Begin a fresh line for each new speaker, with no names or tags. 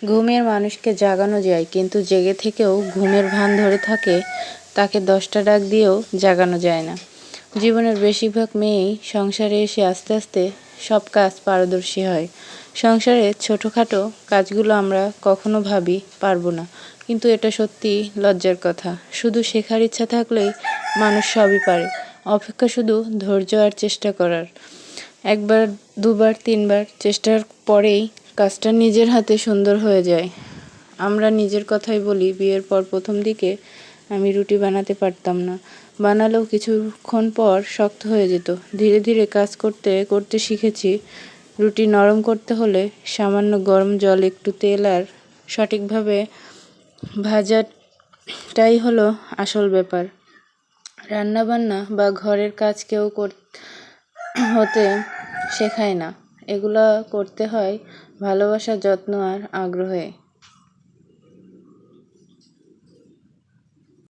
ঘুমের মানুষকে জাগানো যায়, কিন্তু জেগে থেকেও ঘুমের ভান ধরে থাকে তাকে 10টা ডাক দিয়েও জাগানো যায় না। জীবনের বেশিরভাগ মেয়েই সংসারে এসে আস্তে আস্তে সব কাজ পারদর্শী হয়। সংসারের ছোটোখাটো কাজগুলো আমরা কখনো ভাবি পারবো না, কিন্তু এটা সত্যি লজ্জার কথা। শুধু শেখার ইচ্ছা থাকলেই মানুষ সবই পারে, অপেক্ষা শুধু ধৈর্য আর চেষ্টা করার। একবার, দুবার, তিনবার চেষ্টার পরেই কাজটা নিজের হাতে সুন্দর হয়ে যায়। আমরা নিজের কথাই বলি, বিয়ের পর প্রথম দিকে আমি রুটি বানাতে পারতাম না, বানালেও কিছুক্ষণ পর শক্ত হয়ে যেত। ধীরে ধীরে কাজ করতে করতে শিখেছি, রুটি নরম করতে হলে সামান্য গরম জল, একটু তেল আর সঠিকভাবে ভাজাটাই হলো আসল ব্যাপার। রান্নাবান্না বা ঘরের কাজ কেউ হতে শেখায় না, এগুলা করতে হয় ভালোবাসা, যত্ন আর আগ্রহে।